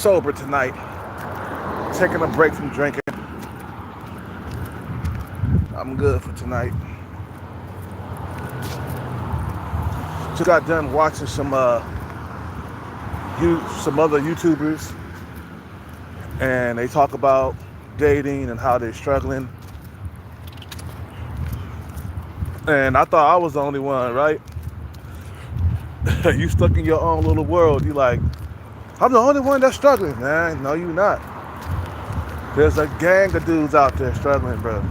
sober tonight, taking a break from drinking. I'm good for tonight. Just got done watching some other YouTubers, and they talk about dating and how they're struggling. And I thought I was the only one, right? You stuck in your own little world. You like, I'm the only one that's struggling, man. No, you not. There's a gang of dudes out there struggling, bro.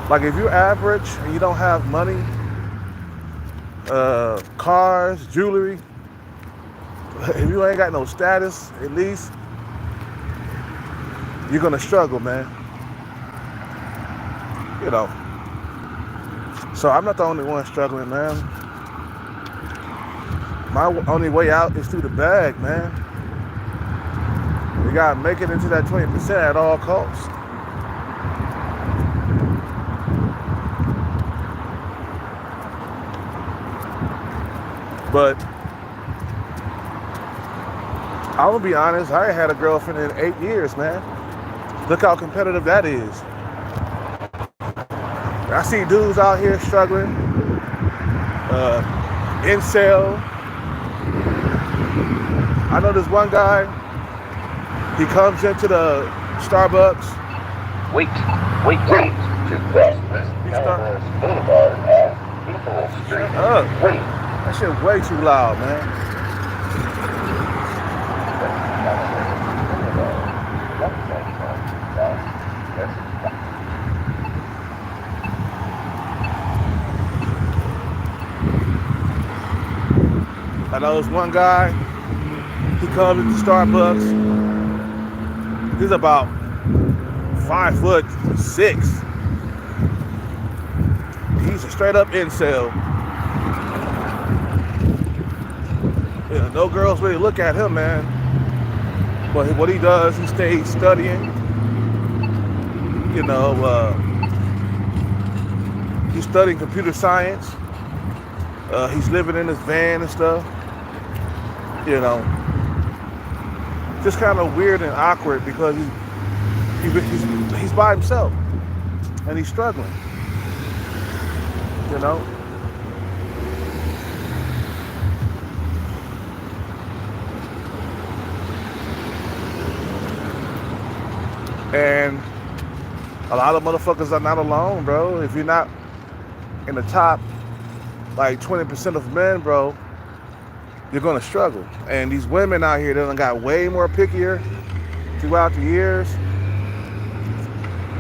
Like, if you're average and you don't have money, cars, jewelry, if you ain't got no status, at least, you're gonna struggle, man. You know. So I'm not the only one struggling, man. My only way out is through the bag, man. You gotta make it into that 20% at all costs. But I'm gonna be honest, I ain't had a girlfriend in 8 years, man. Look how competitive that is. I see dudes out here struggling, incel. I know this one guy, he comes into the Starbucks. Wait to cross Boulevard at People Street. Wait. That shit way too loud, man. I know this one guy, he comes into Starbucks. He's about 5'6". He's a straight up incel. You know, no girls really look at him, man. But what he does, he stays studying. You know, he's studying computer science. He's living in his van and stuff. You know, just kind of weird and awkward because he's by himself and he's struggling. You know. And a lot of motherfuckers are not alone, bro. If you're not in the top, like 20% of men, bro, you're gonna struggle. And these women out here, they done got way more pickier throughout the years.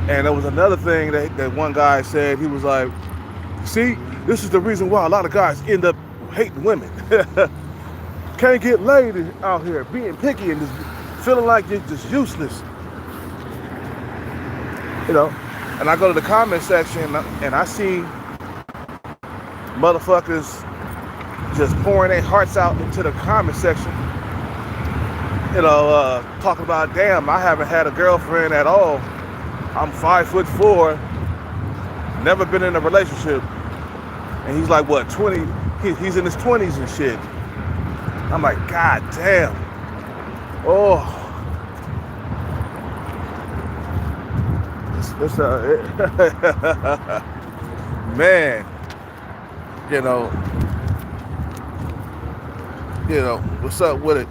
And there was another thing that one guy said. He was like, see, this is the reason why a lot of guys end up hating women. Can't get laid out here, being picky and just feeling like you're just useless. You know, and I go to the comment section and I see motherfuckers just pouring their hearts out into the comment section. You know, talking about, damn, I haven't had a girlfriend at all. I'm 5'4", never been in a relationship. And he's like, what, 20? He's in his 20s and shit. I'm like, God damn. Oh. Man, you know, what's up with it?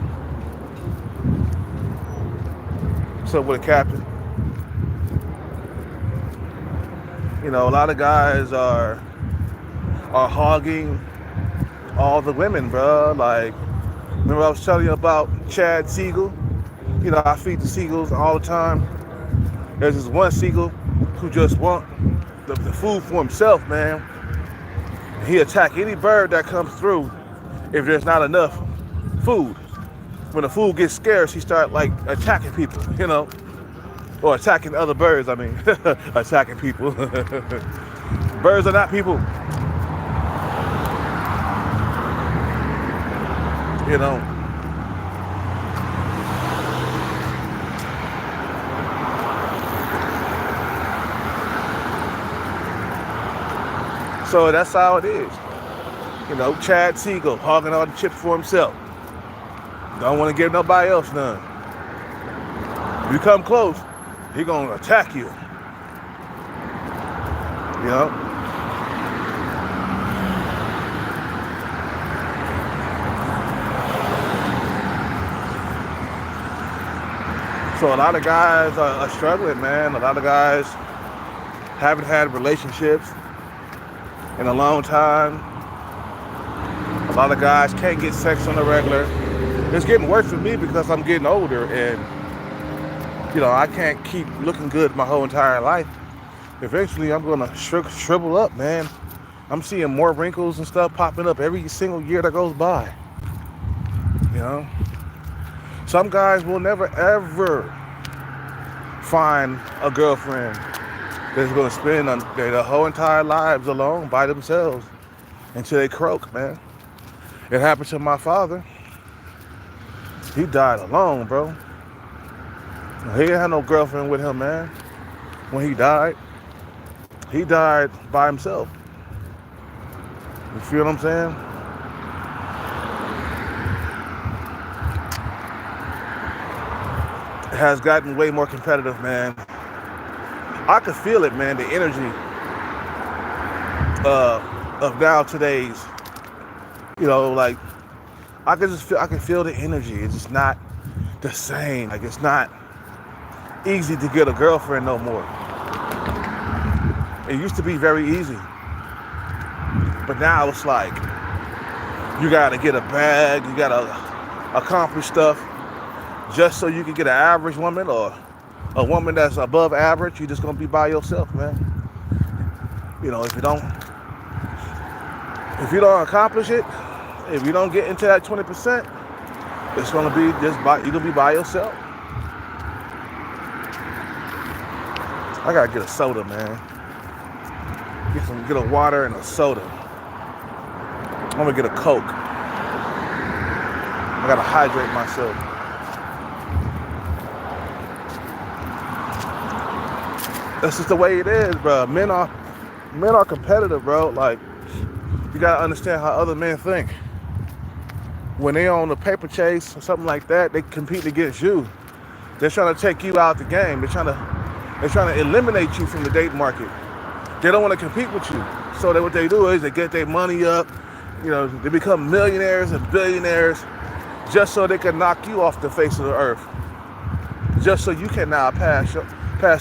What's up with it, Captain? You know, a lot of guys are hogging all the women, bro. Like, remember I was telling you about Chad Siegel? You know, I feed the seagulls all the time. There's this one seagull who just want the food for himself, man. He attack any bird that comes through if there's not enough food. When the food gets scarce, he start like attacking people, you know, or attacking other birds. I mean, attacking people. Birds are not people, you know. So that's how it is. You know, Chad Siegel hogging all the chips for himself. Don't want to give nobody else none. If you come close, he gonna attack you. You know? So a lot of guys are struggling, man. A lot of guys haven't had relationships in a long time. A lot of guys can't get sex on the regular. It's getting worse for me because I'm getting older, and you know, I can't keep looking good my whole entire life. Eventually I'm gonna shrivel up, man. I'm seeing more wrinkles and stuff popping up every single year that goes by. You know? Some guys will never ever find a girlfriend that's gonna spend their whole entire lives alone by themselves until they croak, man. It happened to my father. He died alone, bro. He didn't have no girlfriend with him, man. When he died by himself. You feel what I'm saying? It has gotten way more competitive, man. I could feel it, man, the energy of now today's, you know, like I can feel the energy. It's just not the same. Like it's not easy to get a girlfriend no more. It used to be very easy. But now it's like you gotta get a bag, you gotta accomplish stuff just so you can get an average woman or a woman that's above average. You're just gonna be by yourself, man. You know, if you don't accomplish it, if you don't get into that 20%, it's gonna be you're gonna be by yourself. I gotta get a soda, man. Get a water and a soda. I'm gonna get a Coke. I gotta hydrate myself. That's just the way it is, bro. Men are competitive, bro. Like, you gotta understand how other men think. When they on a paper chase or something like that, they compete against you. They're trying to take you out the game. They're trying to eliminate you from the date market. They don't want to compete with you. So what they do is they get their money up. You know, they become millionaires and billionaires just so they can knock you off the face of the earth. Just so you can now pass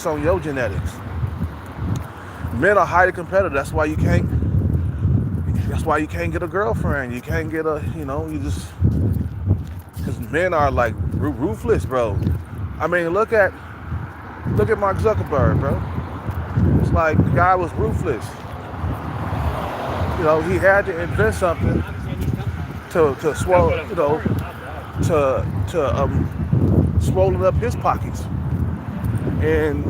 on your genetics. Men are highly competitive. That's why you can't get a girlfriend. You can't get because men are like ruthless, bro. I mean, look at Mark Zuckerberg, bro. It's like the guy was ruthless. You know, he had to invent something to swallow, you know, to swollen up his pockets. And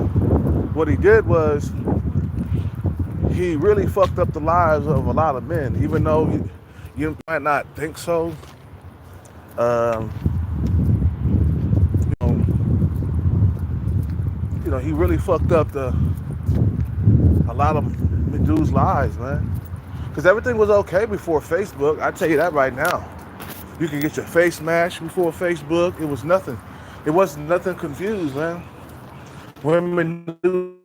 what he did was he really fucked up the lives of a lot of men, even though you might not think so. You know, he really fucked up a lot of dudes' lives, man. Because everything was okay before Facebook. I tell you that right now. You could get your face smashed before Facebook. It was nothing. It wasn't nothing confused, man. Women knew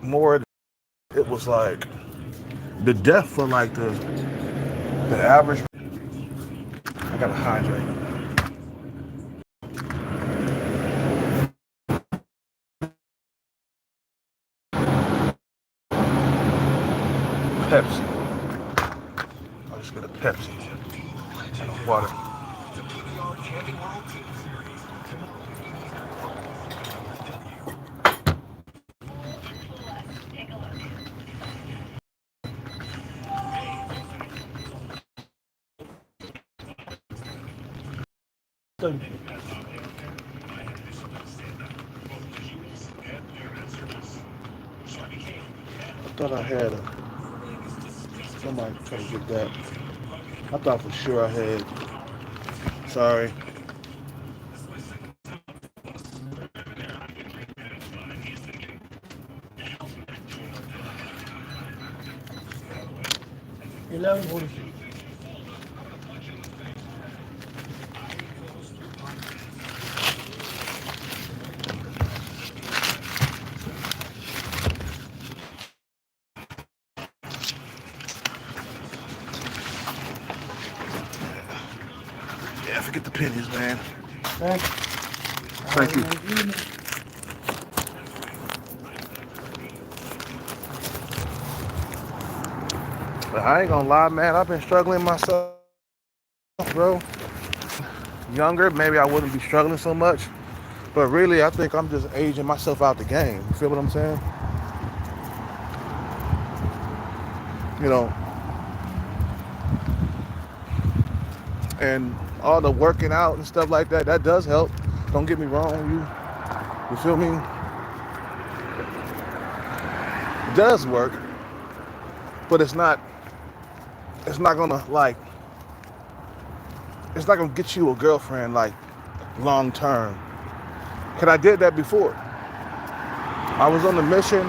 more. It was like the death for like the average. I gotta hydrate. Pepsi. I'll just get a Pepsi and a water. I thought I had somebody try to get that. I thought for sure I had. Sorry. Forget the pennies, man. Thank you. Thank you. But I ain't gonna lie, man. I've been struggling myself, bro. Younger, maybe I wouldn't be struggling so much. But really, I think I'm just aging myself out the game. You feel what I'm saying? You know, and all the working out and stuff like that, that does help. Don't get me wrong, you feel me? It does work, but it's not gonna like, it's not gonna get you a girlfriend like long term. Cause I did that before. I was on a mission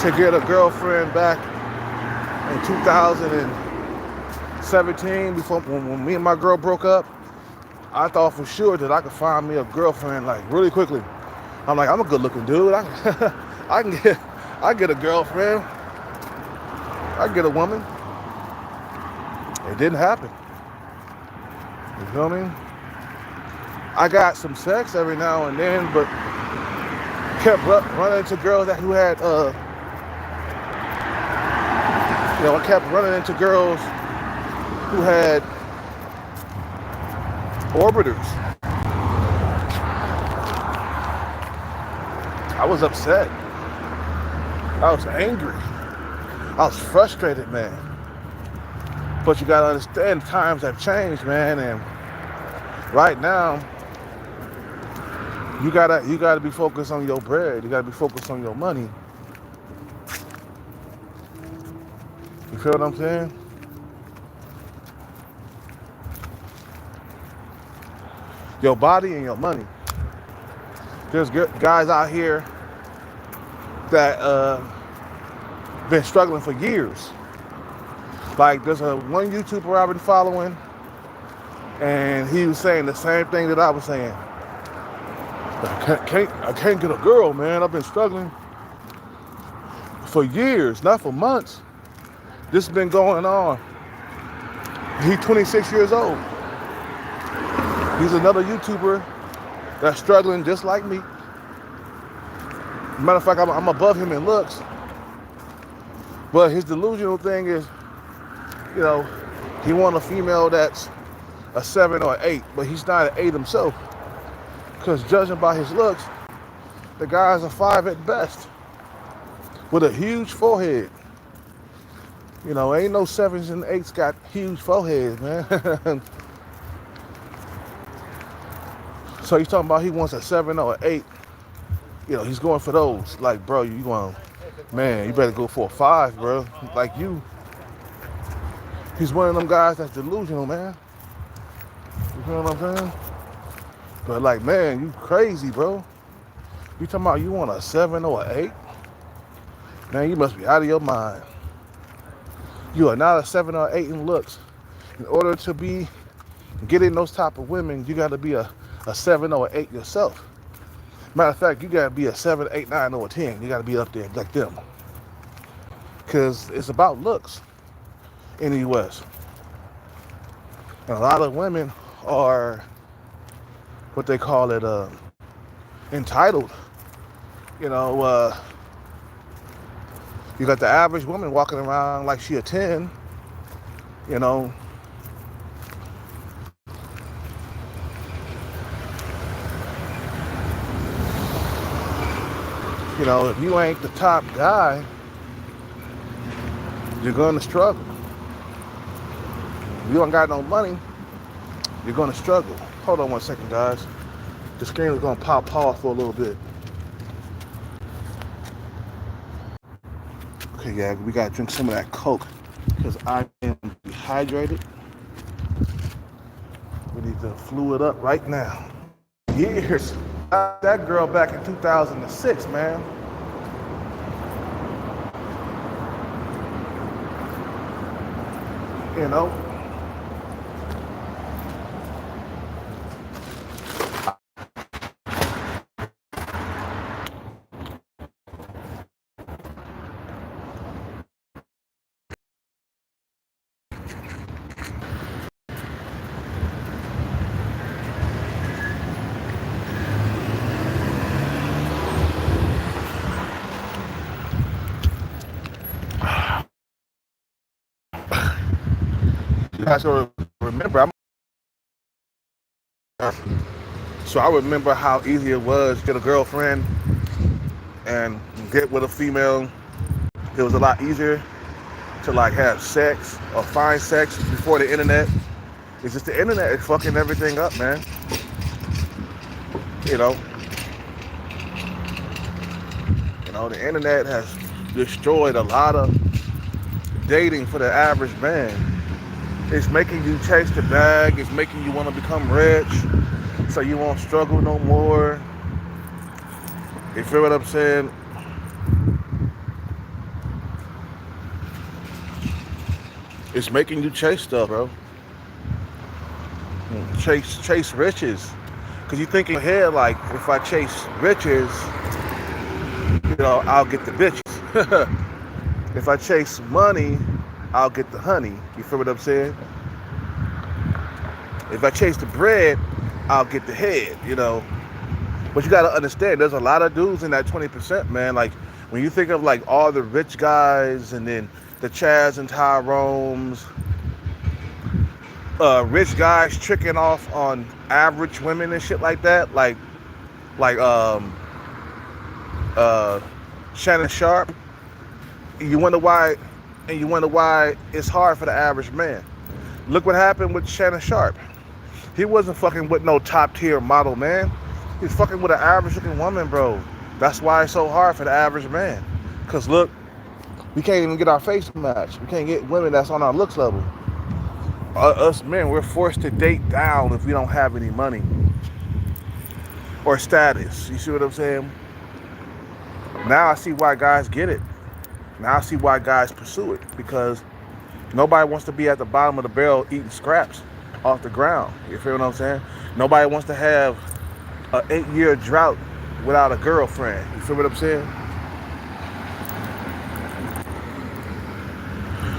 to get a girlfriend back in 2017 before when me and my girl broke up. I thought for sure that I could find me a girlfriend like really quickly. I'm like, I'm a good looking dude. I get a girlfriend. I get a woman. It didn't happen. You feel me? I got some sex every now and then, but kept running into girls who had, I kept running into girls who had orbiters. I was upset. I was angry. I was frustrated, man. But you gotta understand, times have changed, man, and right now, you gotta be focused on your bread. You gotta be focused on your money. You feel what I'm saying? Your body and your money. There's guys out here that been struggling for years. Like there's one YouTuber I've been following, and he was saying the same thing that I was saying. I can't get a girl, man. I've been struggling for years, not for months. This has been going on. He's 26 years old. He's another YouTuber that's struggling just like me. Matter of fact, I'm above him in looks. But his delusional thing is, he wants a female that's a 7 or an 8, but he's not an 8 himself. Because judging by his looks, the guy's a 5 at best, with a huge forehead. Ain't no 7s and 8s got huge foreheads, man. So he's talking about he wants a 7 or an 8. He's going for those. Like, bro, you better go for a 5, bro. Like you. He's one of them guys that's delusional, man. You feel what I'm saying? But like, man, you crazy, bro. You talking about you want a 7 or an 8? Man, you must be out of your mind. You are not a 7 or 8 in looks. In order to be getting those type of women, you got to be a 7 or 8 yourself. Matter of fact, you got to be a 7, 8, 9, or 10. You got to be up there like them. Because it's about looks in the U.S. And a lot of women are what they call it, entitled. You got the average woman walking around like she a 10, if you ain't the top guy, you're going to struggle. If you don't got no money, you're going to struggle. Hold on one second, guys. The screen is going to pop off for a little bit. Okay, yeah, we got to drink some of that Coke because I am dehydrated. We need to fluid up right now. Years. That girl back in 2006, man. guys gotta remember, so I remember how easy it was to get a girlfriend and get with a female. It was a lot easier to like have sex or find sex before the internet. It's just the internet is fucking everything up, man. You know, the internet has destroyed a lot of dating for the average man. It's making you chase the bag. It's making you want to become rich, so you won't struggle no more. You feel what I'm saying? It's making you chase stuff, bro. Chase riches. Because you think in your head, like, if I chase riches, I'll get the bitches. If I chase money, I'll get the honey. You feel what I'm saying? If I chase the bread, I'll get the head, But you got to understand, there's a lot of dudes in that 20%, man. Like, when you think of, like, all the rich guys and then the Chads and Tyrones, rich guys tricking off on average women and shit like that, like Shannon Sharp. You wonder why it's hard for the average man. Look what happened with Shannon Sharp. He wasn't fucking with no top tier model, man. He's fucking with an average looking woman, bro. That's why it's so hard for the average man. Cause look, we can't even get our face matched. We can't get women that's on our looks level. Us men, we're forced to date down if we don't have any money or status. You see what I'm saying? Now I see why guys get it. Now I see why guys pursue it, because nobody wants to be at the bottom of the barrel eating scraps off the ground. You feel what I'm saying? Nobody wants to have an 8-year drought without a girlfriend. You feel what I'm saying?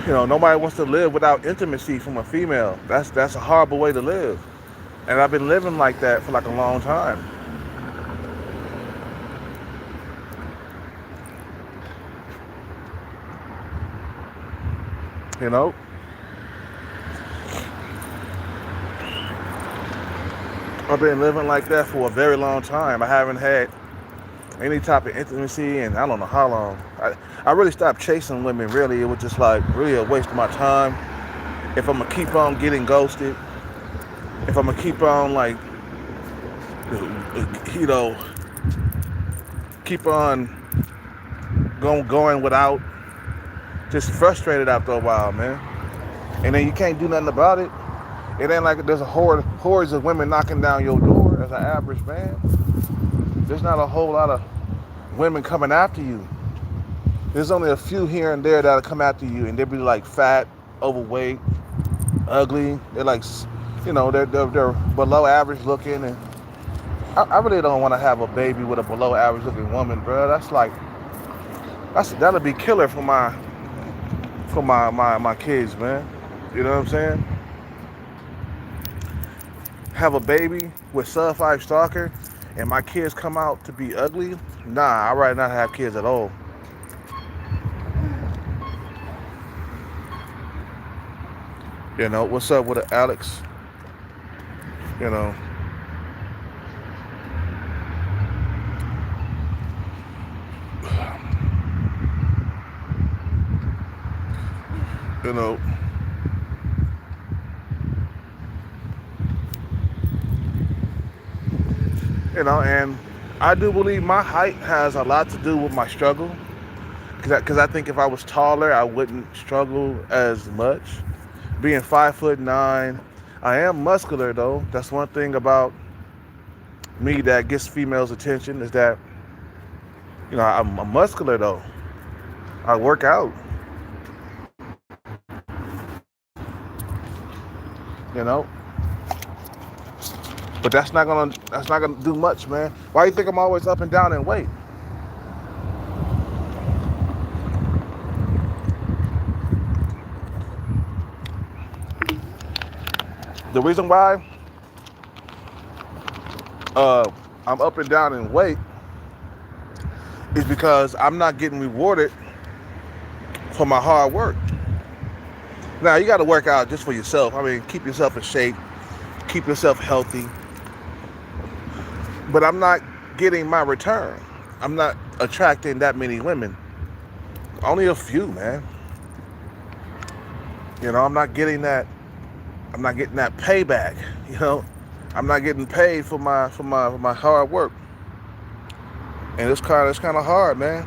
Nobody wants to live without intimacy from a female. That's a horrible way to live. And I've been living like that for like a long time. I've been living like that for a very long time. I haven't had any type of intimacy and I don't know how long. I really stopped chasing women, really. It was just like really a waste of my time. If I'm gonna keep on getting ghosted, if I'm gonna keep on like, keep on going without, just frustrated after a while, man. And then you can't do nothing about it. It ain't like there's a hordes of women knocking down your door as an average man. There's not a whole lot of women coming after you. There's only a few here and there that'll come after you, and they'll be like fat, overweight, ugly. They're like, they're below average looking, and I really don't want to have a baby with a below average looking woman, bro. That'll be killer for my kids, man. You know what I'm saying? Have a baby with sub 5 stalker and my kids come out to be ugly? Nah, I'd rather not have kids at all. What's up with it, Alex? You know, and I do believe my height has a lot to do with my struggle. Because I think if I was taller, I wouldn't struggle as much. Being 5'9", I am muscular though. That's one thing about me that gets females' attention is that, I'm muscular though. I work out. But that's not gonna do much, man. Why do you think I'm always up and down in weight? The reason why I'm up and down in weight is because I'm not getting rewarded for my hard work. Now, you got to work out just for yourself. I mean, keep yourself in shape, keep yourself healthy. But I'm not getting my return. I'm not attracting that many women. Only a few, man. You know, I'm not getting that payback. You know, I'm not getting paid for my hard work. And it's kind of hard, man.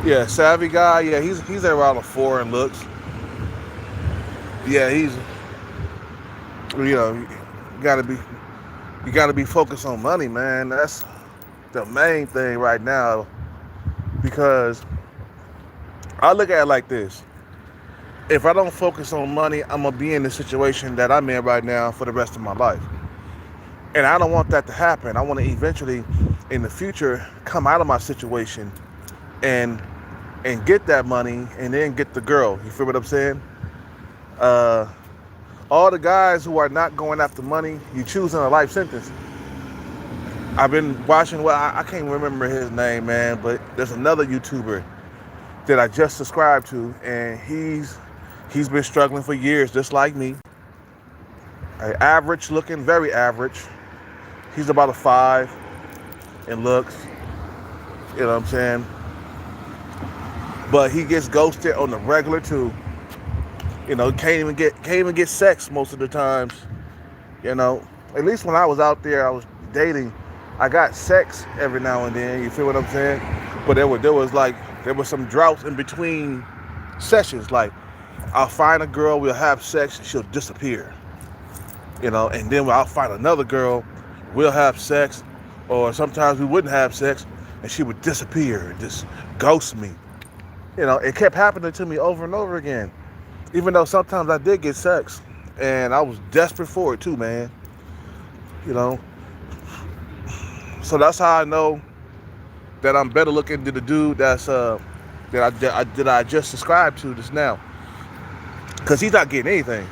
Yeah, savvy guy. Yeah, he's around a 4 in looks. Yeah, he's, you know, you gotta be focused on money, man. That's the main thing right now. Because I look at it like this: if I don't focus on money, I'm gonna be in the situation that I'm in right now for the rest of my life. And I don't want that to happen. I want to eventually, in the future, come out of my situation and get that money and then get the girl. You feel what I'm saying? All the guys who are not going after money, you choosing a life sentence. I've been watching, I can't remember his name, man, but there's another YouTuber that I just subscribed to, and he's been struggling for years, just like me. Average looking, very average. He's about a 5 in looks. You know what I'm saying? But he gets ghosted on the regular too. You know, can't even get sex most of the times. You know, at least when I was out there, I was dating, I got sex every now and then. You feel what I'm saying? But there was some droughts in between sessions. Like, I'll find a girl, we'll have sex, she'll disappear. You know, and then I'll find another girl, we'll have sex, or sometimes we wouldn't have sex, and she would disappear and just ghost me. You know, it kept happening to me over and over again. Even though sometimes I did get sex, and I was desperate for it too, man. You know, so that's how I know that I'm better looking than the dude that I just subscribed to just now, because he's not getting anything.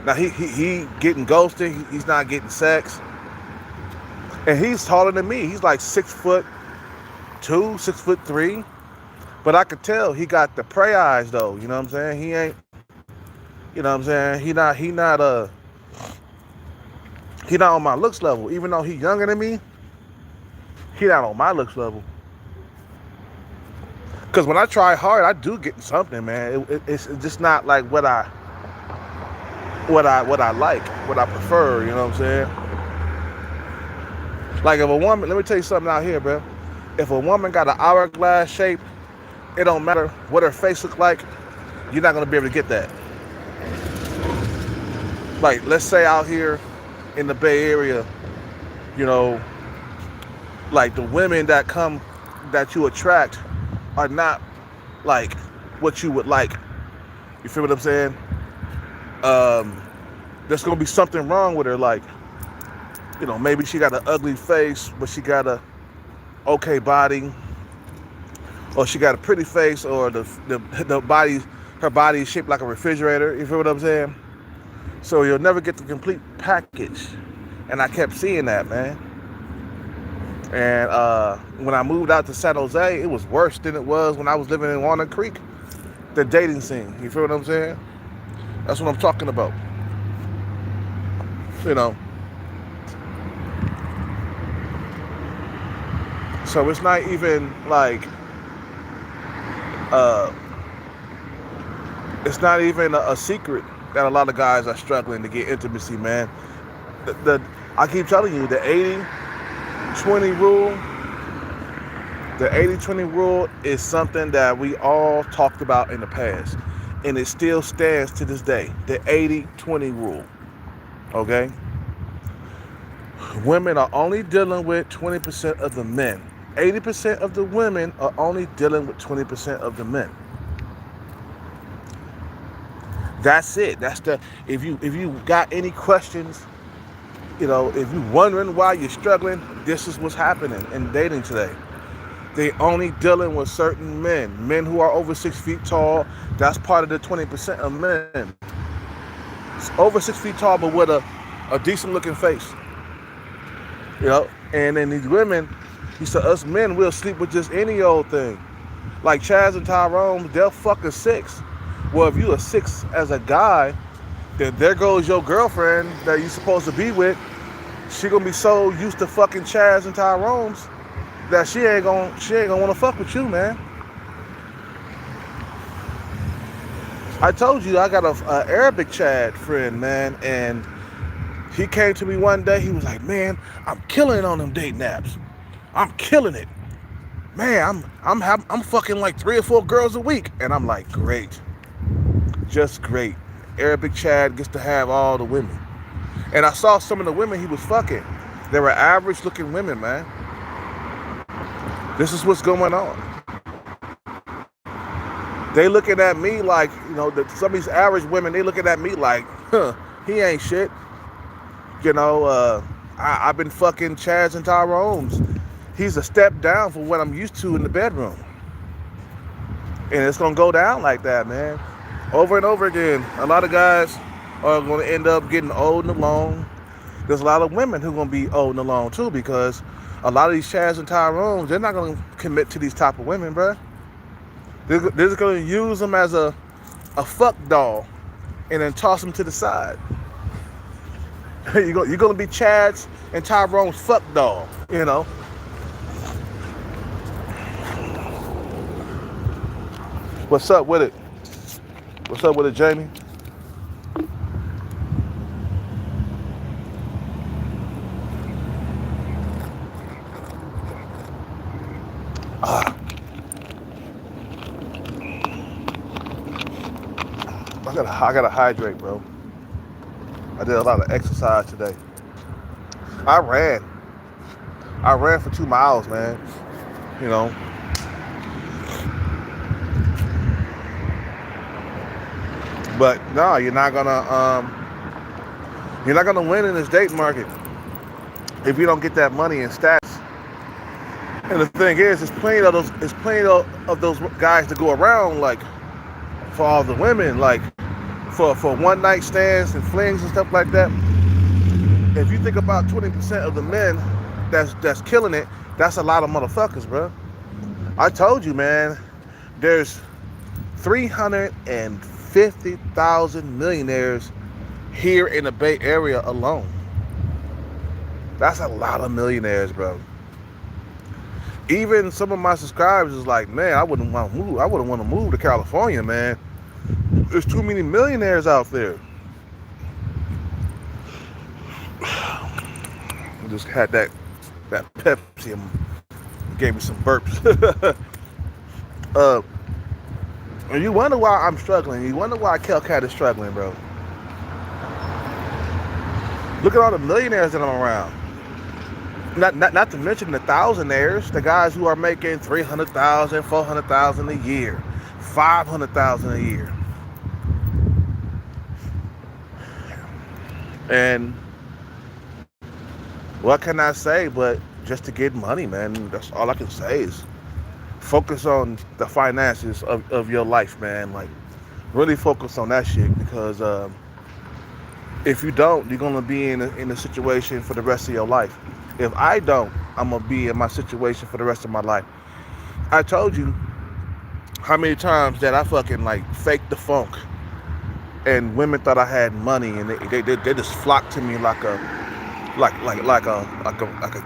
Now he getting ghosted. He's not getting sex, and he's taller than me. He's like 6'2", 6'3", but I could tell he got the prey eyes though. You know what I'm saying? He ain't. You know what I'm saying? He not on my looks level. Even though he's younger than me, he not on my looks level. Because when I try hard, I do get something, man. It's just not like what I like, what I prefer. You know what I'm saying? Like, if a woman, let me tell you something out here, bro. If a woman got an hourglass shape, it don't matter what her face look like, you're not gonna be able to get that. Like, let's say out here in the Bay Area, you know, like the women that you attract are not like what you would like. You feel what I'm saying? There's gonna be something wrong with her. Like, you know, maybe she got an ugly face, but she got a okay body, or she got a pretty face, or the body, her body is shaped like a refrigerator. You feel what I'm saying? So you'll never get the complete package. And I kept seeing that, man. And when I moved out to San Jose, it was worse than it was when I was living in Walnut Creek. The dating scene, you feel what I'm saying? That's what I'm talking about. You know. So it's not even like, it's not even a secret that a lot of guys are struggling to get intimacy, man. I keep telling you, the 80-20 rule, the 80-20 rule is something that we all talked about in the past, and it still stands to this day. The 80-20 rule, okay? Women are only dealing with 20% of the men. 80% of the women are only dealing with 20% of the men. That's it. That's the, if you got any questions, you know, if you're wondering why you're struggling, this is what's happening in dating today. They only dealing with certain men who are over 6 feet tall. That's part of the 20% of men. It's over 6 feet tall, but with a decent looking face. You know, and then these women, he said, us men, we'll sleep with just any old thing. Like Chaz and Tyrone, they're fucking 6. Well, if you a 6 as a guy, then there goes your girlfriend that you supposed to be with. She gonna be so used to fucking Chaz and Tyrone's that she ain't gonna want to fuck with you, man. I told you I got a Arabic Chad friend, man, and he came to me one day. He was like, "Man, I'm killing it on them date naps. I'm killing it, man. I'm fucking like 3 or 4 girls a week." And I'm like, "Great, just great." Arabic Chad gets to have all the women. And I saw some of the women he was fucking. They were average looking women, man. This is what's going on. They looking at me like, some of these average women, they looking at me like, he ain't shit. I've been fucking Chaz and Tyrone's. He's a step down from what I'm used to in the bedroom. And it's gonna go down like that, man. Over and over again. A lot of guys are gonna end up getting old and alone. There's a lot of women who are gonna be old and alone too, because a lot of these Chaz and Tyrone's, they're not gonna commit to these type of women, bruh. They're just gonna use them as a fuck doll and then toss them to the side. You're gonna be Chad's and Tyrone's fuck doll, What's up with it? What's up with it, Jamie? I gotta hydrate, bro. I did a lot of exercise today. I ran for 2 miles, man. But no, you're not gonna win in this date market if you don't get that money in stats. And the thing is, there's plenty of those guys to go around, like for all the women, like for one night stands and flings and stuff like that. If you think about 20% of the men that's killing it, that's a lot of motherfuckers, bro. I told you, man, there's 350,000 millionaires here in the Bay Area alone. That's a lot of millionaires, bro. Even some of my subscribers is like, man, I wouldn't want to move. I wouldn't want to move to California, man. There's too many millionaires out there. I just had that Pepsi and gave me some burps. And you wonder why I'm struggling. You wonder why Kelcat is struggling, bro. Look at all the millionaires that I'm around. Not to mention the thousandaires, the guys who are making $300,000, $400,000 a year, $500,000 a year. And what can I say but just to get money, man? That's all I can say is focus on the finances of your life, man. Like, really focus on that shit, because if you don't, you're gonna be in a situation for the rest of your life. If I don't, I'm gonna be in my situation for the rest of my life. I told you how many times that I fucking like faked the funk, and women thought I had money, and they just flocked to me like a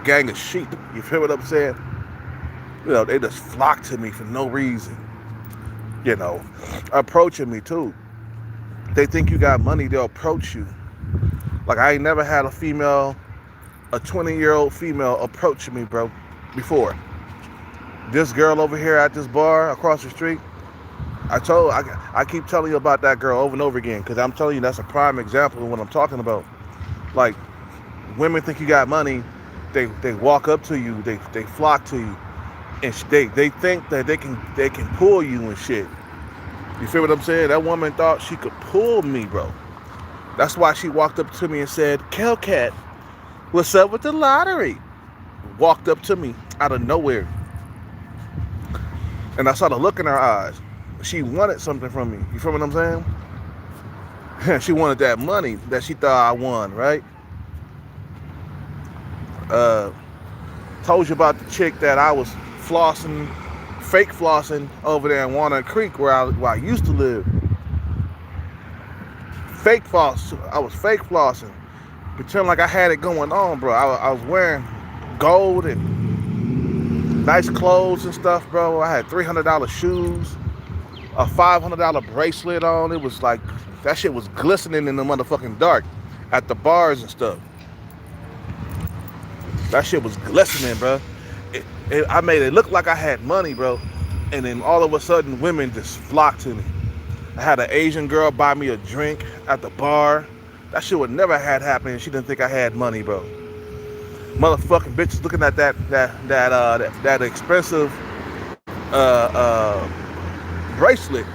gang of sheep. You feel what I'm saying? They just flock to me for no reason. Approaching me too. They think you got money, they'll approach you. Like, I ain't never had a 20-year-old female approach me, bro, before. This girl over here at this bar across the street, I keep telling you about that girl over and over again, because I'm telling you that's a prime example of what I'm talking about. Like, women think you got money, they walk up to you, they flock to you. And they think that they can pull you and shit. You feel what I'm saying? That woman thought she could pull me, bro. That's why she walked up to me and said, "Kelcat, what's up with the lottery?" Walked up to me out of nowhere. And I saw the look in her eyes. She wanted something from me. You feel what I'm saying? She wanted that money that she thought I won, right? Told you about the chick that I was flossing fake flossing over there in Walnut Creek where I used to live. Fake floss. I was fake flossing. Pretend like I had it going on, bro. I was wearing gold and nice clothes and stuff, bro. I had $300 shoes, a $500 bracelet on. It was like, that shit was glistening in the motherfucking dark at the bars and stuff. That shit was glistening, bro. I made it look like I had money, bro. And then all of a sudden, women just flocked to me. I had an Asian girl buy me a drink at the bar. That shit would never had happened. She didn't think I had money, bro. Motherfucking bitches looking at that expensive bracelet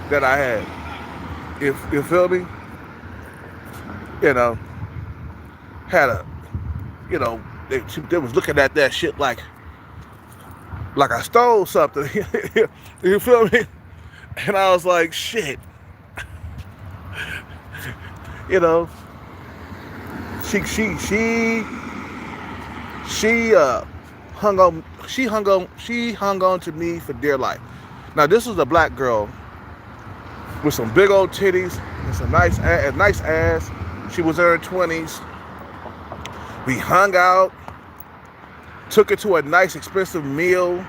that I had. You feel me? You know, had a, you know, they was looking at that shit like I stole something. You feel me? And I was like, shit. You know, she hung on to me for dear life. Now this was a black girl with some big old titties and some nice ass. She was in her 20s. We hung out, took her to a nice expensive meal,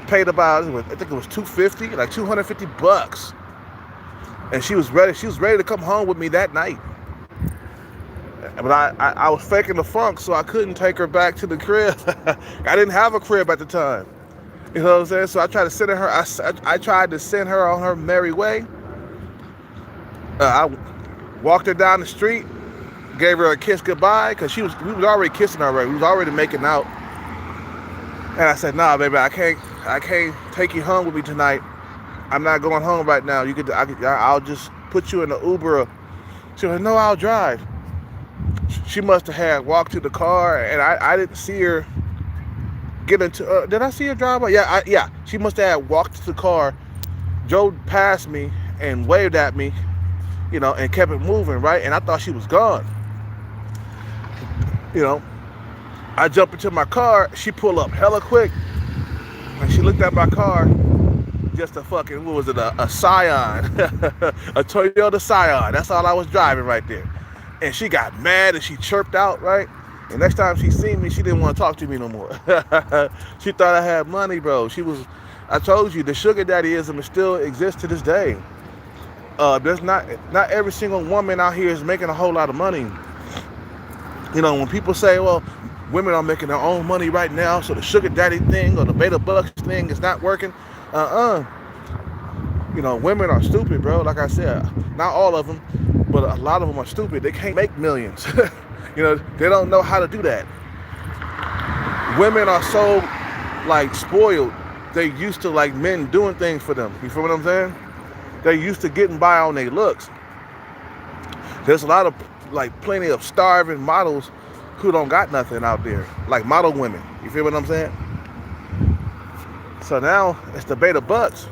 paid about, I think it was $250, like $250. And she was ready to come home with me that night. But I was faking the funk, so I couldn't take her back to the crib. I didn't have a crib at the time. You know what I'm saying? So I tried to send her. I tried to send her on her merry way. I walked her down the street, gave her a kiss goodbye, because we was already kissing already. We was already making out. And I said, nah, baby, I can't take you home with me tonight. I'm not going home right now. I'll just put you in the Uber. She was like, no, I'll drive. She must have had walked to the car, and I didn't see her get into. Did I see her drive by? Yeah. She must have had walked to the car, drove past me, and waved at me, you know, and kept it moving, right? And I thought she was gone. You know, I jump into my car. She pulled up hella quick, and she looked at my car. Just a fucking, what was it, a Scion, a Toyota Scion. That's all I was driving right there. And she got mad and she chirped out, right? And next time she seen me, she didn't want to talk to me no more. She thought I had money, bro. I told you, the sugar daddyism still exists to this day. There's not every single woman out here is making a whole lot of money. You know, when people say, well, women are making their own money right now, so the sugar daddy thing or the BetaBucks thing is not working. You know, women are stupid, bro. Like I said, not all of them, but a lot of them are stupid. They can't make millions. You know, they don't know how to do that. Women are so, like, spoiled. They used to, like, men doing things for them. You feel what I'm saying? They're used to getting by on their looks. There's a lot of, like, plenty of starving models who don't got nothing out there. Like model women. You feel what I'm saying? So now it's the BetaBucks.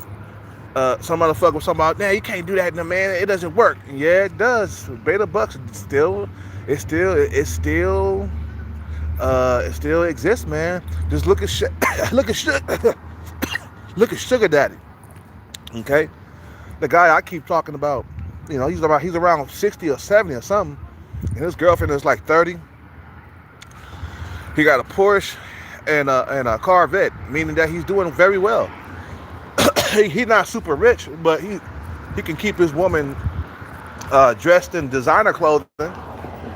Some motherfucker was talking about, nah, you can't do that, man. It doesn't work. Yeah, it does. BetaBucks it still exists, man. Just look at look at Sugar Daddy. Okay, the guy I keep talking about, you know, he's around 60 or 70 or something, and his girlfriend is like 30. He got a Porsche and a Corvette, meaning that he's doing very well. He's not super rich, but he can keep his woman dressed in designer clothing,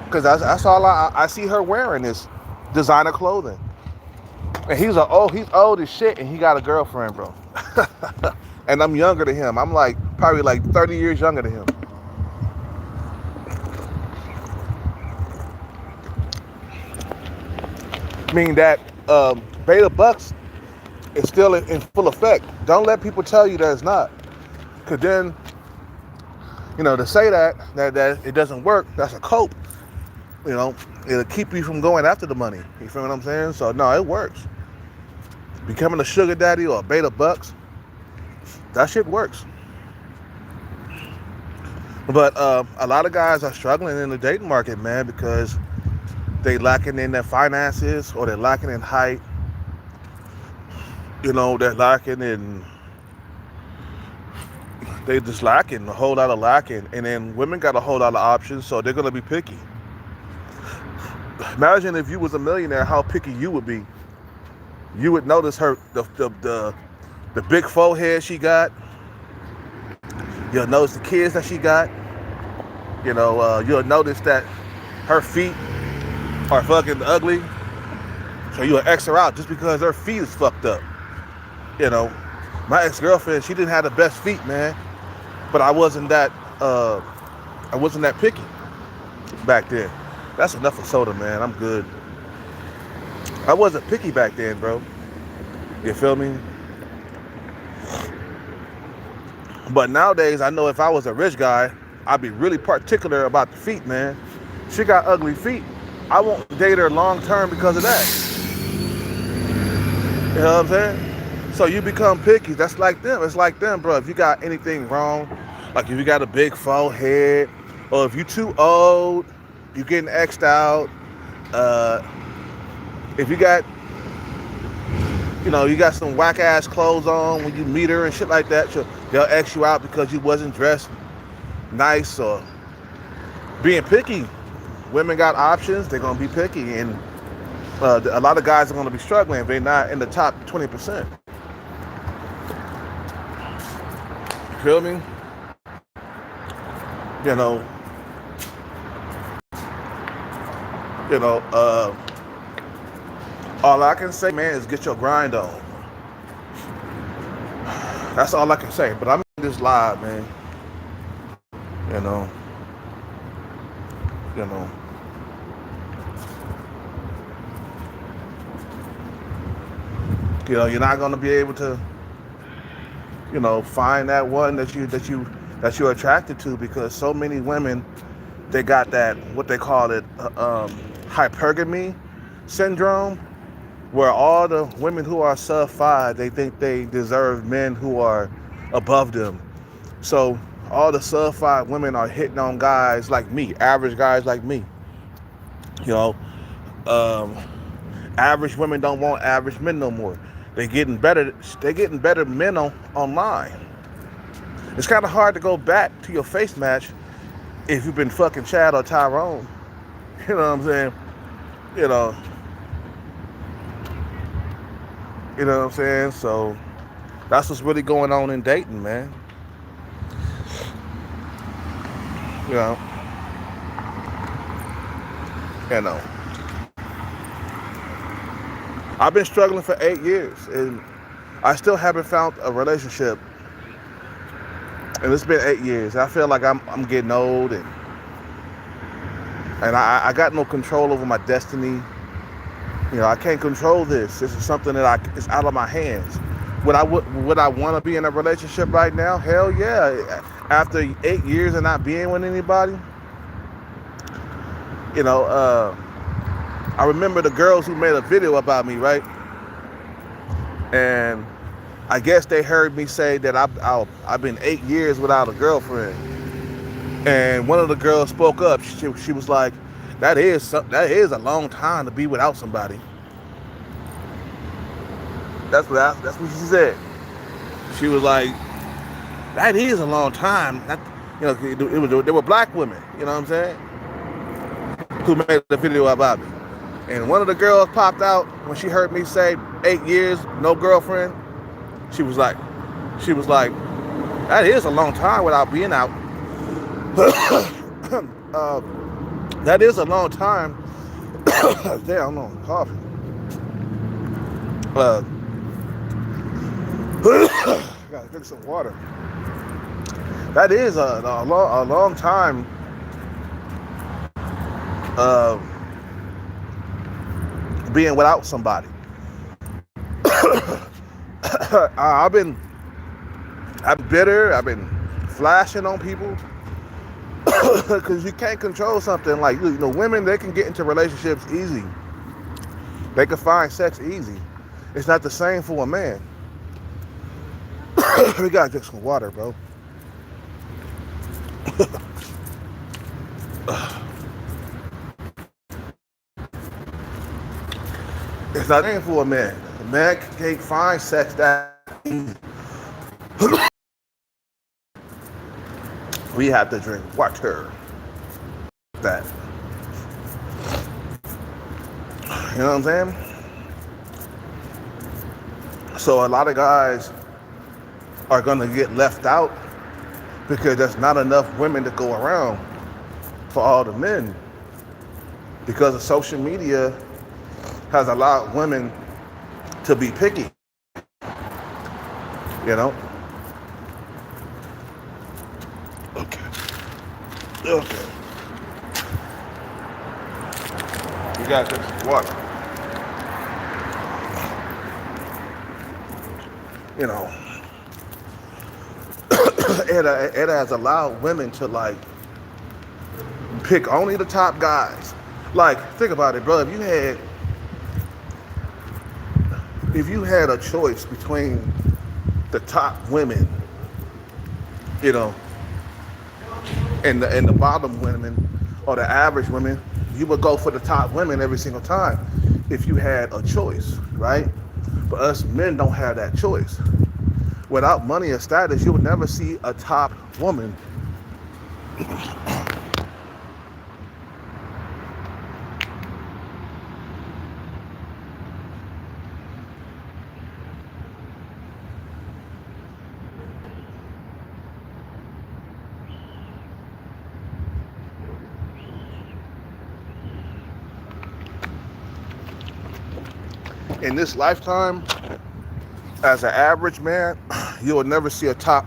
because that's all I see her wearing is designer clothing. And he's old as shit, and he got a girlfriend, bro. And I'm younger than him. I'm like probably like 30 years younger than him. Meaning that BetaBucks is still in full effect. Don't let people tell you that it's not. Because then, you know, to say that it doesn't work, that's a cope. You know, it'll keep you from going after the money. You feel what I'm saying? So, no, it works. Becoming a sugar daddy or a BetaBucks, that shit works. But a lot of guys are struggling in the dating market, man, because they lacking in their finances or they're lacking in height. You know, they're lacking in, they just lacking, a whole lot of lacking. And then women got a whole lot of options, so they're gonna be picky. Imagine if you was a millionaire, how picky you would be. You would notice her, the big forehead she got. You'll notice the kids that she got. You know, you'll notice that her feet are fucking ugly. So you'll X her out just because her feet is fucked up. You know, my ex-girlfriend, she didn't have the best feet, man. But I wasn't that picky back then. That's enough of soda, man. I'm good. I wasn't picky back then, bro. You feel me? But nowadays, I know if I was a rich guy, I'd be really particular about the feet, man. She got ugly feet. I won't date her long term because of that. You know what I'm saying? So you become picky. That's like them. It's like them, bro. If you got anything wrong, like if you got a big forehead, or if you too old, you getting X'd out. If you got, you know, you got some whack ass clothes on when you meet her and shit like that, they'll X you out because you wasn't dressed nice or being picky. Women got options. They're gonna be picky, and a lot of guys are gonna be struggling if they're not in the top 20%. You feel me? You know. All I can say, man, is get your grind on. That's all I can say. But I'm in this live, man. You know. You're not gonna be able to, find that one that you're attracted to, because so many women, they got that, what they call it, hypergamy syndrome, where all the women who are sub 5, they think they deserve men who are above them. So all the sub 5 women are hitting on guys like me, average guys like me. Average women don't want average men no more. They're getting better men online. It's kind of hard to go back to your face match if you've been fucking Chad or Tyrone. You know what I'm saying? You know what I'm saying? So that's what's really going on in dating, man. You know. I've been struggling for 8 years, and I still haven't found a relationship. And it's been 8 years. I feel like I'm getting old, and I got no control over my destiny. I can't control this. This is something that it's out of my hands. Would I want to be in a relationship right now? Hell yeah. After 8 years of not being with anybody, I remember the girls who made a video about me, right? And I guess they heard me say that I've been 8 years without a girlfriend. And one of the girls spoke up. She was like, that is a long time to be without somebody. That's what she said. She was like, that is a long time. They were black women, you know what I'm saying, who made the video about me. And one of the girls popped out when she heard me say 8 years, no girlfriend. She was like, that is a long time without being out. That is a long time. Damn, I'm coughing. Gotta drink some water. That is a long time. Being without somebody. I'm bitter. I've been flashing on people because you can't control something. Like, women, they can get into relationships easy. They can find sex easy. It's not the same for a man. We gotta drink some water, bro. It's not the same for a man. A man can't find sex that easy. We have to drink water. That. You know what I'm saying? So a lot of guys are gonna get left out because there's not enough women to go around for all the men. Because of social media has allowed women to be picky, you know? Okay. Okay. You got this. Water. You know, it has allowed women to like pick only the top guys. Like, think about it, bro. If you had a choice between the top women, you know, and the bottom women or the average women, you would go for the top women every single time if you had a choice, right? But us men don't have that choice. Without money or status, you would never see a top woman. In this lifetime, as an average man, you will never see a top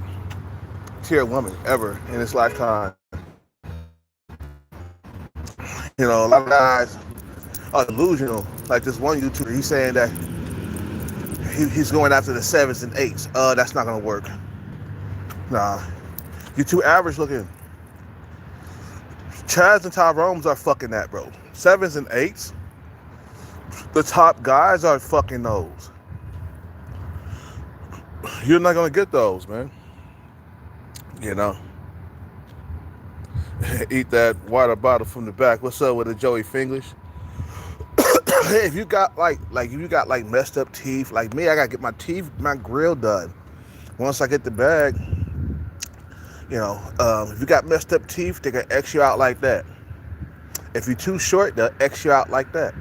tier woman ever in this lifetime. You know, a lot of guys are delusional. Like this one YouTuber, he's saying that he's going after the 7s and 8s. That's not gonna work. Nah, you're too average looking. Chads and Tyrones are fucking that, bro. 7s and 8s. The top guys are fucking those. You're not gonna get those, man. You know. Eat that water bottle from the back. What's up with the Joey Finglish? Hey, if you got like if you got like messed up teeth, like me, I gotta get my grill done. Once I get the bag, you know, if you got messed up teeth, they can X you out like that. If you're too short, they'll X you out like that.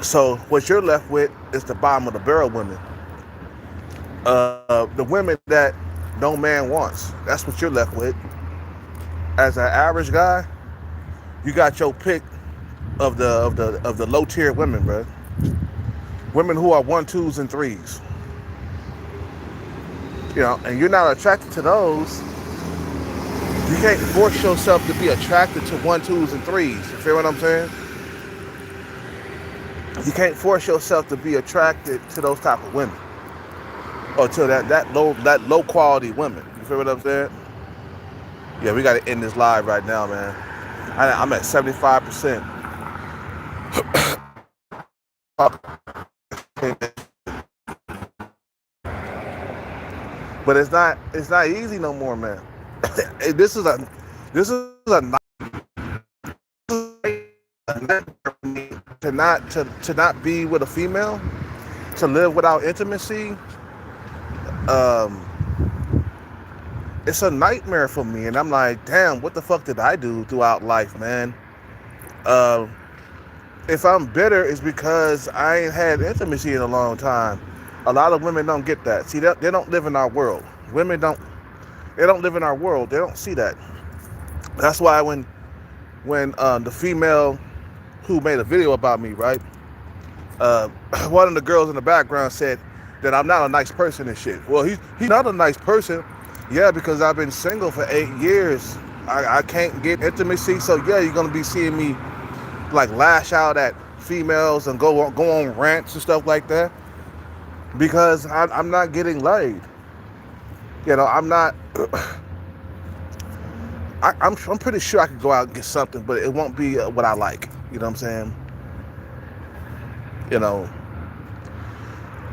So what you're left with is the bottom of the barrel women. The women that no man wants. That's what you're left with. As an average guy, you got your pick of the low tier women, bro. Women who are 1, 2s, and 3s. You know, and you're not attracted to those. You can't force yourself to be attracted to 1, 2s, and 3s. You feel what I'm saying? You can't force yourself to be attracted to those type of women, or to that low quality women. You feel what I'm saying? Yeah, we got to end this live right now, man. I'm at 75%. But it's not easy no more, man. This is a to not be with a female, to live without intimacy. It's a nightmare for me, and I'm like, damn, what the fuck did I do throughout life, man? If I'm bitter, it's because I ain't had intimacy in a long time. A lot of women don't get that. See, they don't live in our world. Women don't live in our world. They don't see that. That's why when the female who made a video about me, right? One of the girls in the background said that I'm not a nice person and shit. Well, he's not a nice person. Yeah, because I've been single for 8 years. I can't get intimacy. So yeah, you're gonna be seeing me like lash out at females and go on rants and stuff like that, because I'm not getting laid. You know, I'm not. I'm pretty sure I could go out and get something, but it won't be what I like. You know what I'm saying? You know,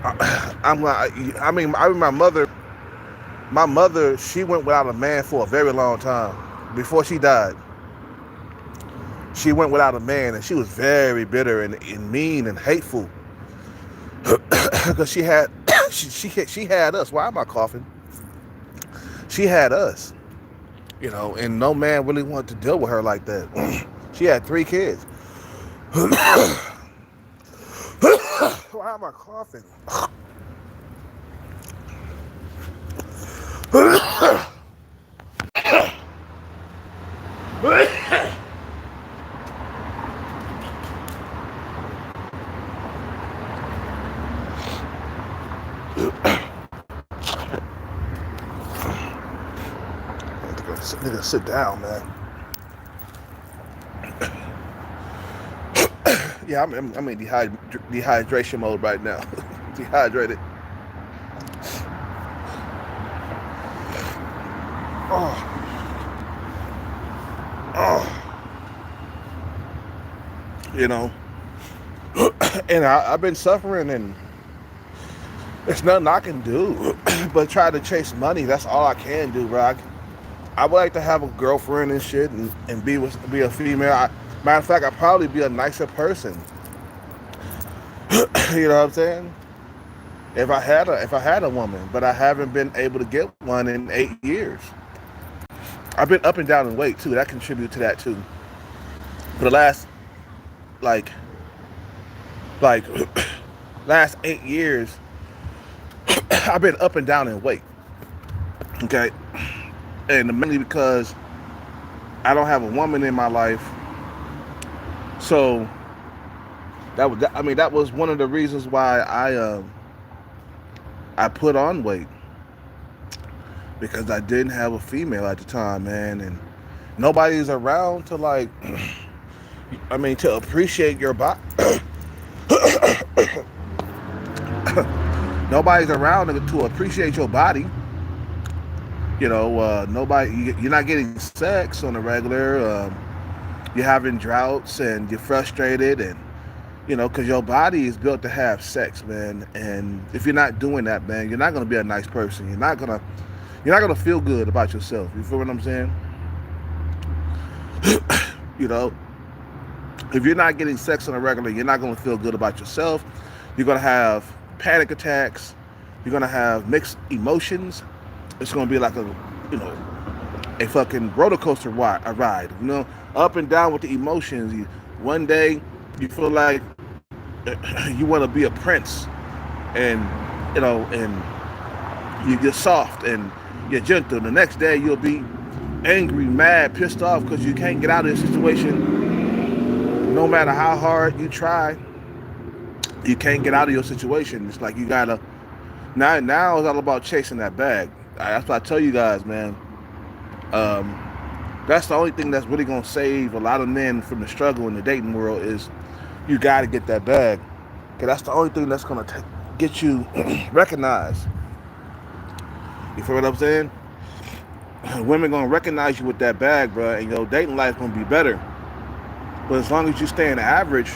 I mean, my mother, she went without a man for a very long time. Before she died, she went without a man, and she was very bitter and mean and hateful. because she had she had us. Why am I coughing? She had us, you know, and no man really wanted to deal with her like that. She had 3 kids. Why am I coughing? Nigga, sit down, man. Yeah, I'm in dehydration mode right now. Dehydrated. Oh. You know, and I've been suffering, and there's nothing I can do but try to chase money. That's all I can do, bro. I would like to have a girlfriend and shit, and be a female. Matter of fact, I'd probably be a nicer person. You know what I'm saying? If I had a woman, but I haven't been able to get one in 8 years. I've been up and down in weight too. That contributes to that too. For the last like last 8 years, I've been up and down in weight. Okay, and mainly because I don't have a woman in my life. So that was one of the reasons why I put on weight, because I didn't have a female at the time, man, and nobody's around to to appreciate your body. Nobody's around to appreciate your body. You know, you're not getting sex on a regular. You're having droughts and you're frustrated, and you know, because your body is built to have sex, man. And if you're not doing that, man, you're not gonna be a nice person. You're not gonna feel good about yourself. You feel what I'm saying? You know, if you're not getting sex on a regular, you're not gonna feel good about yourself. You're gonna have panic attacks. You're gonna have mixed emotions. It's gonna be like a fucking roller coaster ride. You know, up and down with the emotions. One day you feel like you want to be a prince, and you're soft and you're gentle. The next day you'll be angry, mad, pissed off because you can't get out of this situation. No matter how hard you try, you can't get out of your situation. It's like you gotta now it's all about chasing that bag. That's what I tell you guys, man. That's the only thing that's really gonna save a lot of men from the struggle in the dating world is you gotta get that bag. Cause that's the only thing that's gonna get you recognized. You feel what I'm saying? Women gonna recognize you with that bag, bro, and your dating life gonna be better. But as long as you stay in the average,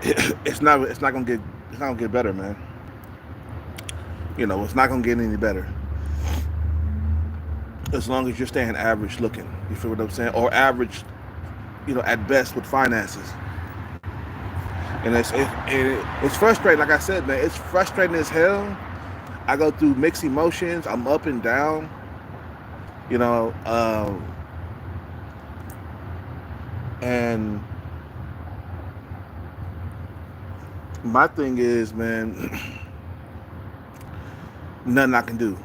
it's not gonna get better, man. You know, it's not gonna get any better. As long as you're staying average looking. You feel what I'm saying? Or average, at best with finances. And it's frustrating. Like I said, man, it's frustrating as hell. I go through mixed emotions. I'm up and down. And my thing is, man, nothing I can do.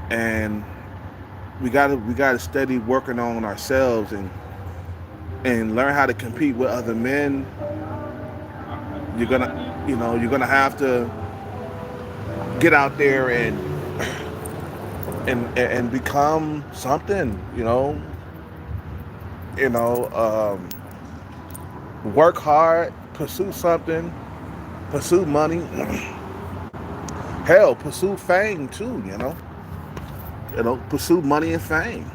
And we gotta steady working on ourselves and learn how to compete with other men. You're gonna have to get out there and become something. Work hard, pursue something, pursue money. Hell, pursue fame too. Pursue money and fame.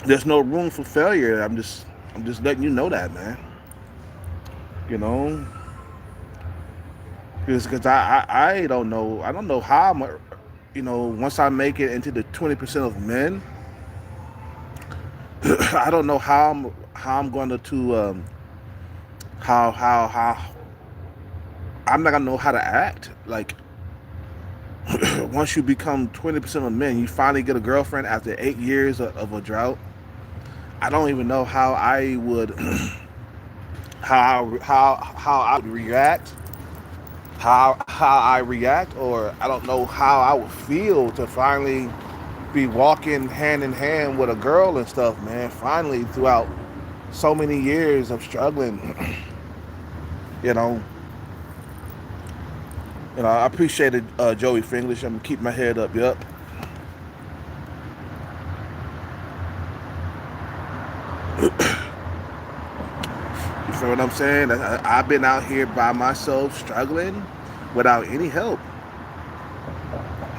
There's no room for failure. I'm just letting you know that, man. Because I don't know. I don't know how I'm. Once I make it into the 20% of men, I don't know how I'm going to how I'm not gonna know how to act. Like once you become 20% of men, you finally get a girlfriend after 8 years of a drought. I don't even know how I would how I would react, how I react, or I don't know how I would feel to finally be walking hand in hand with a girl and stuff, man. Finally, throughout so many years of struggling, you know. I appreciated Joey Finglish. I'm gonna keep my head up. Yep. You feel what I'm saying? I've been out here by myself, struggling, without any help,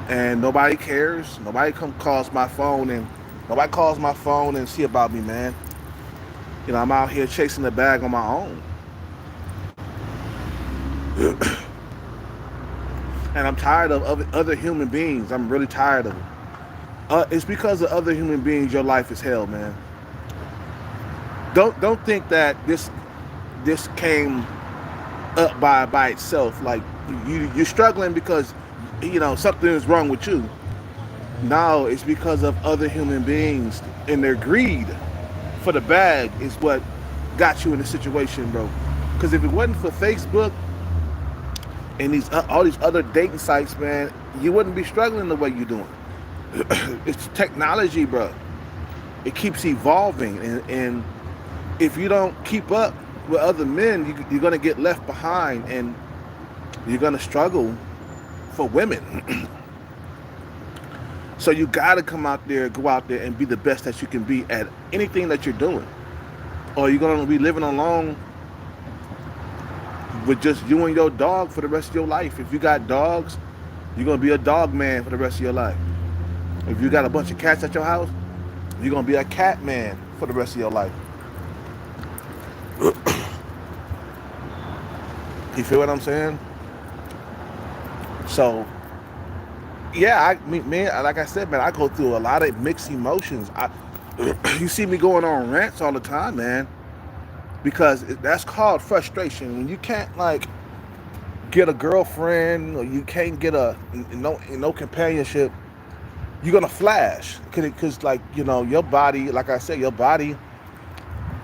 and nobody cares. Nobody calls my phone and see about me, man. I'm out here chasing the bag on my own. And I'm tired of other human beings. I'm really tired of them. It's because of other human beings your life is hell, man. Don't think that this came up by itself. Like you're struggling because something is wrong with you. No, it's because of other human beings and their greed for the bag is what got you in this situation, bro. Because if it wasn't for Facebook and all these other dating sites, man, you wouldn't be struggling the way you're doing. It's technology, bro. It keeps evolving, and if you don't keep up with other men, you're gonna get left behind, and you're gonna struggle for women. So you gotta go out there and be the best that you can be at anything that you're doing, or you're gonna be living alone with just you and your dog for the rest of your life. If you got dogs, you're gonna be a dog man for the rest of your life. If you got a bunch of cats at your house, you're gonna be a cat man for the rest of your life. You feel what I'm saying? So, yeah, man, like I said, man, I go through a lot of mixed emotions. You see me going on rants all the time, man, because that's called frustration. When you can't get a girlfriend, or you can't get no companionship, you're gonna flash, because your body, like I said, your body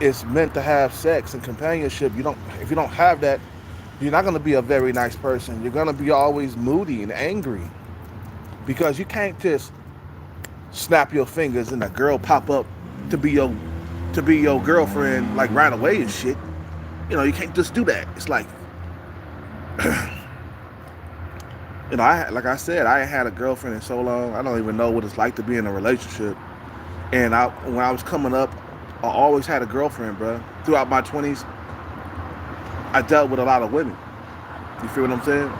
is meant to have sex and companionship. If you don't have that, you're not gonna be a very nice person. You're gonna be always moody and angry, because you can't just snap your fingers and a girl pop up to be your girlfriend like right away and shit. You can't just do that. It's like like I said, I ain't had a girlfriend in so long. I don't even know what it's like to be in a relationship. And when I was coming up, I always had a girlfriend, bro. Throughout my 20s, I dealt with a lot of women. You feel what I'm saying?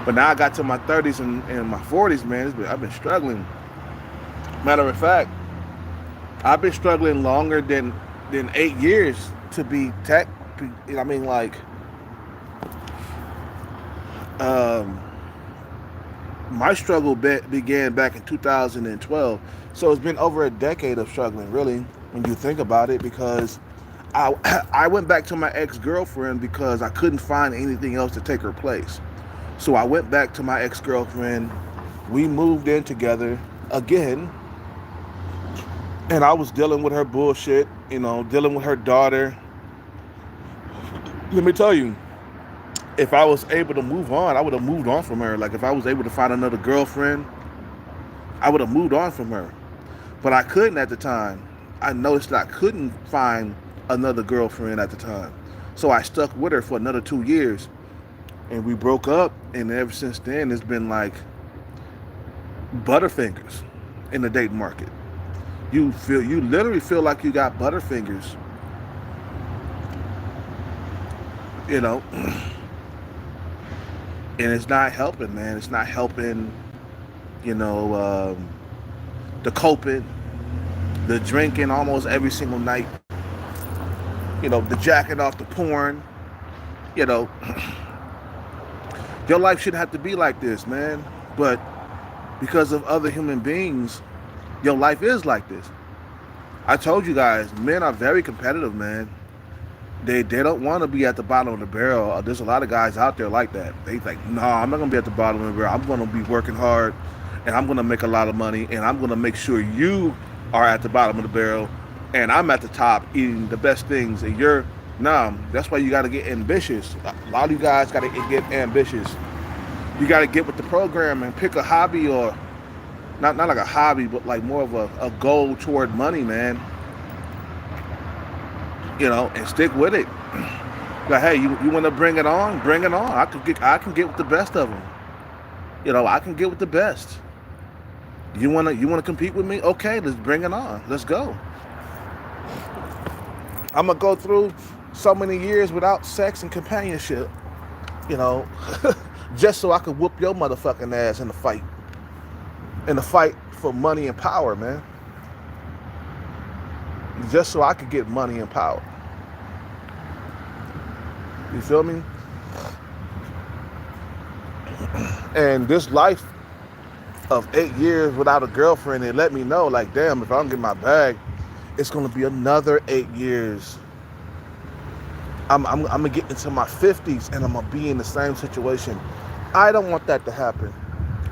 But now I got to my 30s and my 40s, man. I've been struggling. Matter of fact, I've been struggling longer than 8 years to be tech. I mean, my struggle began back in 2012. So it's been over a decade of struggling, really, when you think about it, because I went back to my ex-girlfriend because I couldn't find anything else to take her place. So I went back to my ex-girlfriend. We moved in together again. And I was dealing with her bullshit, dealing with her daughter. Let me tell you, if I was able to move on, I would have moved on from her. Like, if I was able to find another girlfriend, I would have moved on from her. But I couldn't at the time. I noticed that I couldn't find another girlfriend at the time. So I stuck with her for another 2 years. And we broke up, and ever since then, it's been like butterfingers in the dating market. You literally feel like you got butterfingers. And it's not helping, man. It's not helping, the coping, the drinking almost every single night, the jacking off the porn, Your life shouldn't have to be like this, man. But because of other human beings, your life is like this. I told you guys, men are very competitive, man. They don't want to be at the bottom of the barrel. There's a lot of guys out there like that. They like, no, I'm not gonna be at the bottom of the barrel. I'm gonna be working hard, and I'm gonna make a lot of money, and I'm gonna make sure you are at the bottom of the barrel, and I'm at the top eating the best things, and you're no. That's why you got to get ambitious. A lot of you guys got to get ambitious. You got to get with the program and pick a hobby, or not like a hobby, but like more of a goal toward money, man. And stick with it. Like, hey, you want to bring it on? Bring it on. I can get with the best of them. I can get with the best. You wanna compete with me? Okay, let's bring it on. Let's go. I'm gonna go through so many years without sex and companionship, just so I could whoop your motherfucking ass in the fight. In the fight for money and power, man. Just so I could get money and power. You feel me? And this life of 8 years without a girlfriend, it let me know, like, damn, if I don't get my bag, it's gonna be another 8 years. I'm gonna get into my 50s and I'm gonna be in the same situation. I don't want that to happen.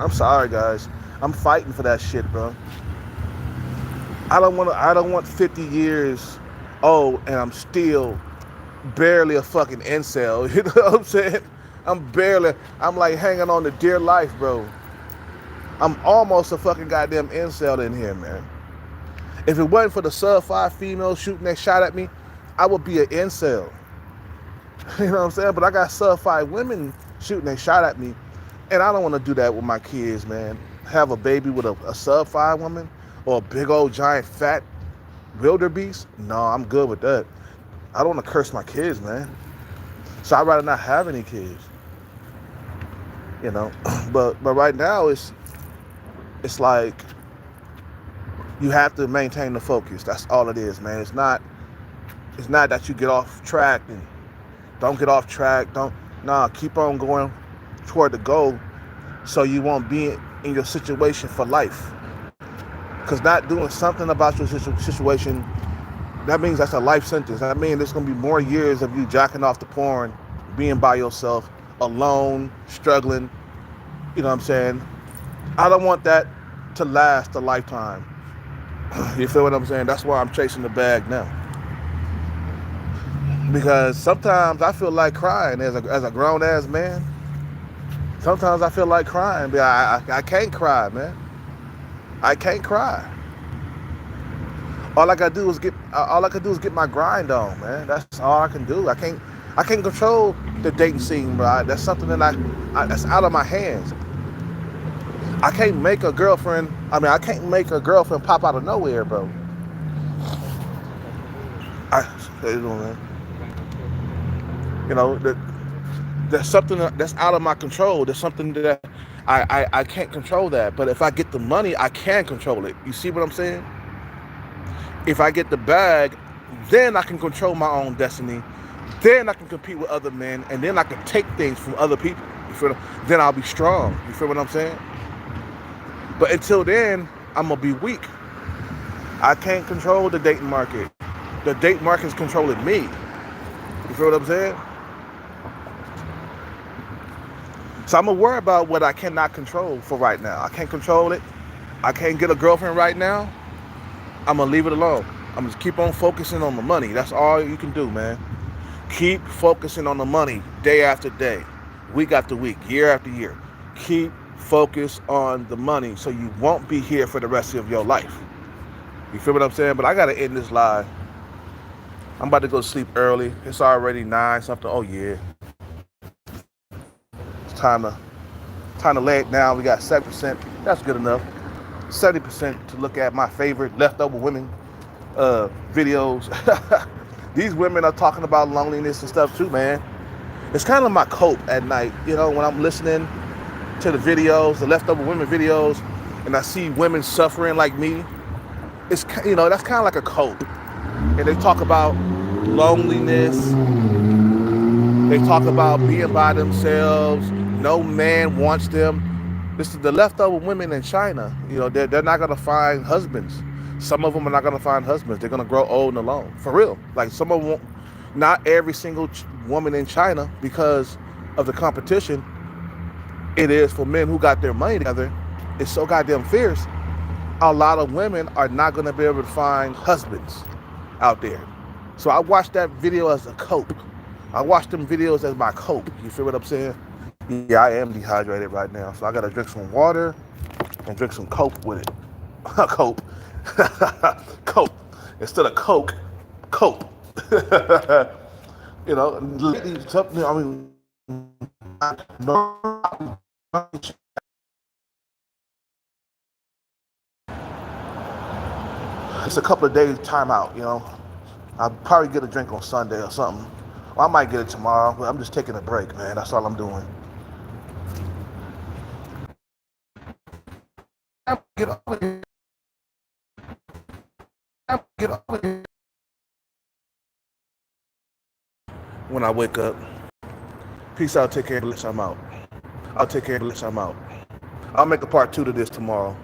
I'm sorry, guys. I'm fighting for that shit, bro. I don't want 50 years old and I'm still barely a fucking incel. You know what I'm saying? I'm like hanging on to dear life, bro. I'm almost a fucking goddamn incel in here, man. If it wasn't for the sub-5 females shooting that shot at me, I would be an incel. You know what I'm saying? But I got sub-5 women shooting that shot at me, and I don't want to do that with my kids, man. Have a baby with a sub-5 woman or a big old giant fat wildebeest? No, I'm good with that. I don't want to curse my kids, man. So I'd rather not have any kids. But right now it's like you have to maintain the focus. That's all it is, man. It's not that you get off track and don't get off track. Keep on going toward the goal so you won't be in your situation for life. Because not doing something about your situation, that means that's a life sentence. That means there's going to be more years of you jacking off the porn, being by yourself, alone, struggling. You know what I'm saying? I don't want that to last a lifetime. You feel what I'm saying? That's why I'm chasing the bag now. Because sometimes I feel like crying as a grown-ass man. Sometimes I feel like crying, but I can't cry, man. I can't cry. All I can do is get my grind on, man. That's all I can do. I can't control the dating scene, bro. That's something that that's out of my hands. I can't make a girlfriend pop out of nowhere, bro. There's something that's out of my control. There's something that I can't control that. But if I get the money, I can control it. You see what I'm saying? If I get the bag, then I can control my own destiny. Then I can compete with other men, and then I can take things from other people. You feel? Then I'll be strong. You feel what I'm saying? But until then, I'm gonna be weak. I can't control the dating market. The dating market is controlling me. You feel what I'm saying? So I'm gonna worry about what I cannot control for right now. I can't control it. I can't get a girlfriend right now. I'm gonna leave it alone. I'm just keep on focusing on the money. That's all you can do, man. Keep focusing on the money day after day, week after week, year after year. Keep focused on the money so you won't be here for the rest of your life. You feel what I'm saying? But I gotta end this live. I'm about to go to sleep early. It's already 9 something. Oh yeah. It's time to lay it down. We got 7%. That's good enough. 70% to look at my favorite leftover women videos. These women are talking about loneliness and stuff too, man. It's kind of my cope at night, when I'm listening to the videos, the leftover women videos, and I see women suffering like me. It's that's kind of like a cope. And they talk about loneliness. They talk about being by themselves. No man wants them. This is the leftover women in China. They're not gonna find husbands. Some of them are not gonna find husbands. They're gonna grow old and alone. For real. Like some of them Not every single woman in China, because of the competition it is for men who got their money together, it's so goddamn fierce. A lot of women are not going to be able to find husbands out there. So I watched that video as a cope. I watched them videos as my cope. You feel what I'm saying? Yeah, I am dehydrated right now, so I got to drink some water and drink some cope with it. Cope. Cope. Instead of Coke, cope. You know, ladies, I mean, it's a couple of days time out, you know. I'll probably get a drink on Sunday or something. Or I might get it tomorrow, but I'm just taking a break, man. That's all I'm doing. Get over here. Get over here. When I wake up, peace out, take care, bless, I'm out. I'll take care, bless, I'm out. I'll make a part 2 to this tomorrow.